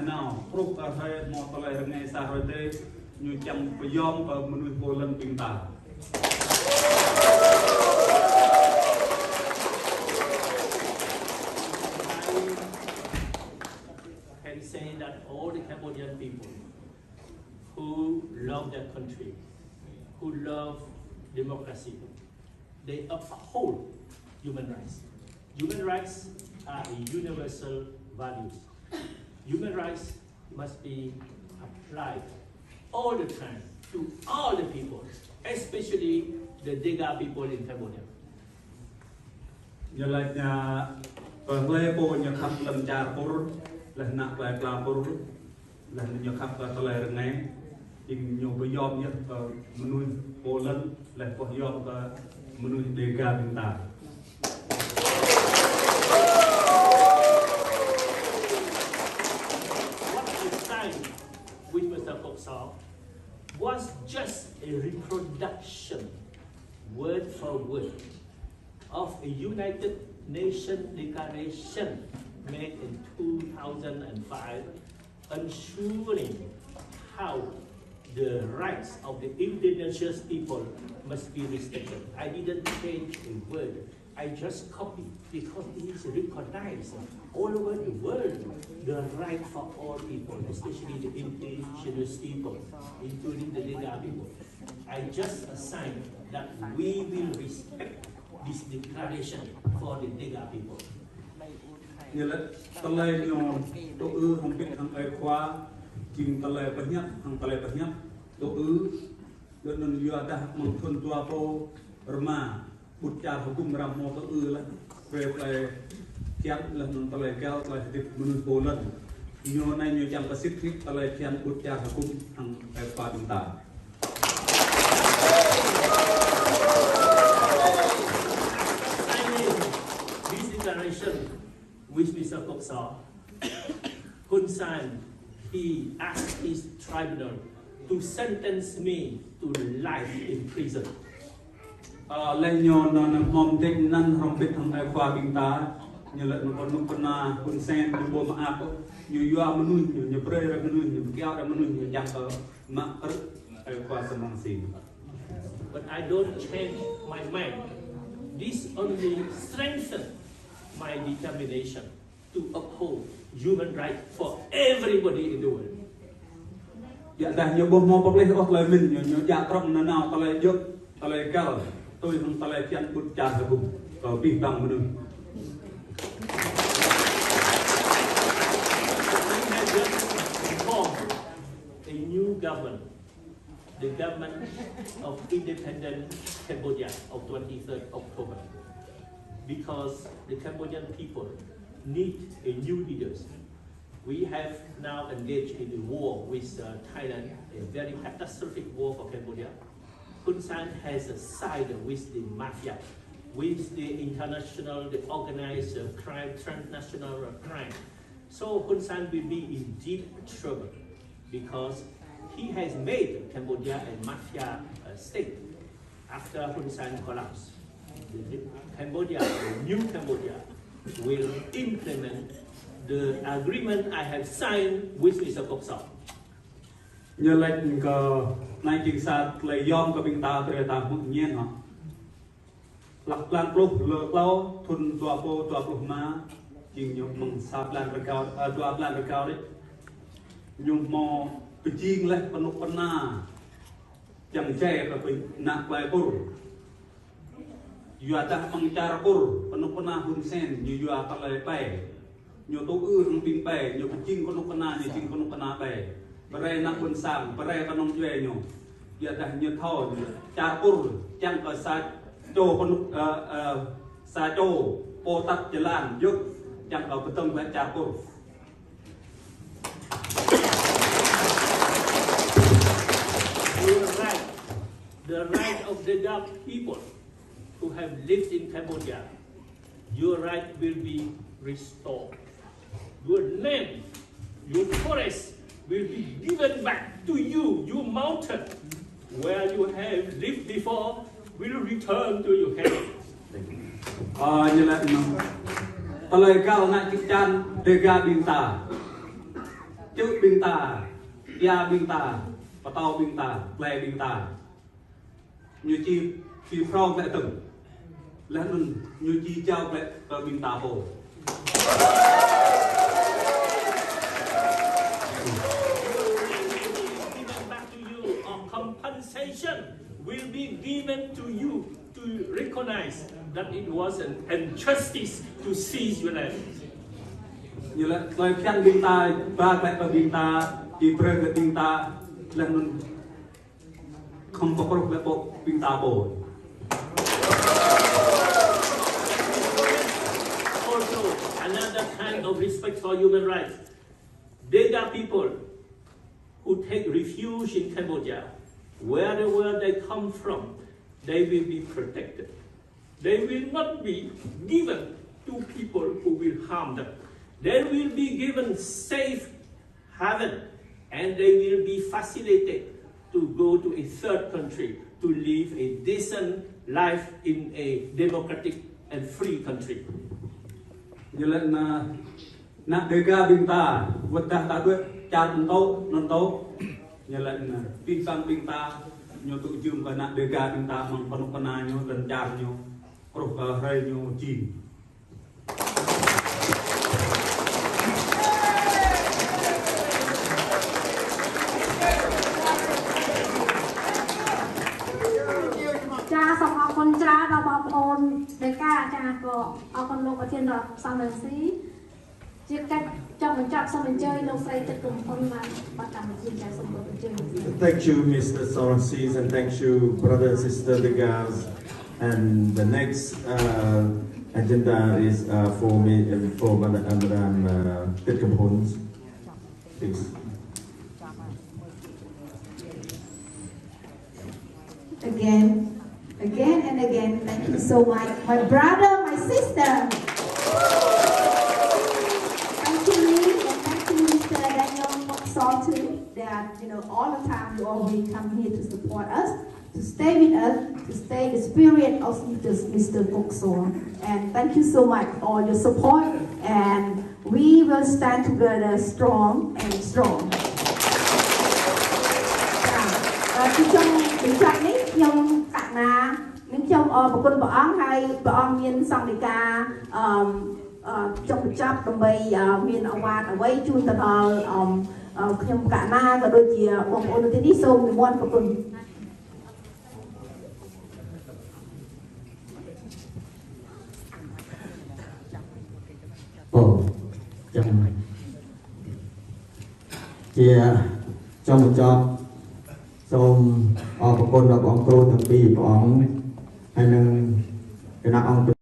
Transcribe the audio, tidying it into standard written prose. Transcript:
nào proof ở đây một tờ lại ngày xa rồi đây như chăm bây giờ và một người vô lần bình tả can say that all the Cambodian people who love their country, who love democracy, they uphold human rights. Human rights are a universal value. Human rights must be applied all the time to all the people, especially the Dega people in Cambodia. Như là nhà lê bộ nhà khắp lần trà bố là nặng lại là bố là nhà khắp là lại là ngày in nhiều cái yom nhất nuôi bố lần là có yom và nuôi Dega bình tả. With Mr. Kok Saw was just a reproduction, word for word, of a United Nations declaration made in 2005, ensuring how the rights of the indigenous people must be respected. I didn't change a word. I just copied because it is recognized all over the world, the right for all people, especially the indigenous people, including the Dega people. I just assigned that we will respect this declaration for the Dega people. Như là tờ lệ nhỏ tổ ư không biết thằng ai khóa chừng tờ lệ bật nhất thằng tờ lệ bật nhất tổ ư cho nên giờ ta một phần tua po rma bút trà hukum ram mo tổ ư là về kiam là non tờ lệ cao là tiếp menurut bolan nhiều này nhiều trăm Pacific tờ lệ kiam bút trà hukum thằng ai khóa chúng ta. This declaration with Mr. Kok Saw, Hun Sen, he asked his tribunal to sentence me to life in prison. Lên nhon nó mom tên năn không biết thằng ai khoa bình tá như là nó còn nung na Hun Sen như bố mà áp như yoa menu như pre ra menu như kéo ra menu như giặc ở mà ai khoa semang xin. But I don't change my mind. This only strengthens my determination to uphold human rights for everybody in the world. Dạ dah nyoba mau publish of lời mình nyo dạ trong nó nào ta lại dốc ta lại cao tôi không ta lại kian bút trà hukum có bình đẳng menu. We have just formed a new government, the government of independent Cambodia of 23rd October, because the Cambodian people need a new leaders. We have now engaged in a war with Thailand, a very catastrophic war for Cambodia. Hun Sen has sided with the mafia, with the international, the organized crime, transnational crime. So Hun Sen will be in deep trouble because he has made Cambodia a mafia state. After Hun Sen collapsed, Cambodia, the new Cambodia, will implement the agreement I have signed with Mr. Kok Saw. Như lệnh cờ này chính xác lấy yom của bình ta về ta tự nhiên hả? Lạc lan pluk lơ lao thun tua po ma chừng nhung mong sáp lan recao tua lan recao đấy nhung mò bị chiên lên con nút con na chẳng che và bị nặng bài bur dua ta mang cara bur con nút con na Hun Sen như dua ta lại bè nhiều tố ư thằng pin bè nhiều bị chiên con nút con na như chiên con nút con na bè bere nak pun sam bere con nông chơi nhiều giờ ta như thò cara bur chẳng có sa cho con sa cho po tắt jalan yuk chẳng có betul buat cara bur. You're right. The right of the Dutch people who have lived in Cambodia, your right will be restored. Your land, your forest will be given back to you. Your mountain, where you have lived before, will return to your hand. Như là lời cao nãy chích chan Dega bình tả chữ bình ta ya bình ta và tao bình ta lệ bình ta như chi phi phong lại từng lẽ nun như chi trao lại bình ta bồ Compensation will be given to you to recognize that it was an injustice to seize your land. Như là lời khen bình ta ba lại và bình ta chỉ prơ cái bình ta là nun không có prơ lại bộ bình ta bồ. Also, another kind of respect for human rights. They are people who take refuge in Cambodia. Wherever they come from, they will be protected. They will not be given to people who will harm them. They will be given safe haven, and they will be facilitated to go to a third country to live a decent life in a democratic and free country. Như là na dega binta vật ta ta quyết chặt non tố như là pin sang binta nyo tụ dương và na dega binta mang panu pana nyo dan chặt nyo pro hay nyo chi. Cha xong học con cha đào bọc ôn để ca cha có ở con lục ở trên đó xong rồi xí chỉ cách trong mình chọn xong mình chơi đâu phải tự cùng con mà bắt đầu mình chơi xong rồi mình chơi. Thank you, Mr. Sorenses, and thank you, brother and sister Degas. And the next agenda is for me and for Madam Pitkampons. Please. Again and again, thank you so much, my brother, my sister. Thank you, Lee, and thank you, Mr. Daniel Moksol too. That all the time you always come here to support us, to stay with us, to stay the spirit of Mr. Moksol. And thank you so much for all your support, and we will stand together strong and strong. Nhưng cả na những trong một con bỏng hay bỏng miền sông đi ca trong chấp đồng bay miền ở ngoài ở quay chun tận trong cả na và đôi chia bông ôn đi sâu thì muôn của con chia trong một job សូមអរគុណដល់បងគ្រូទាំងពីរព្រះអង្គហើយនឹងគណៈអង្គ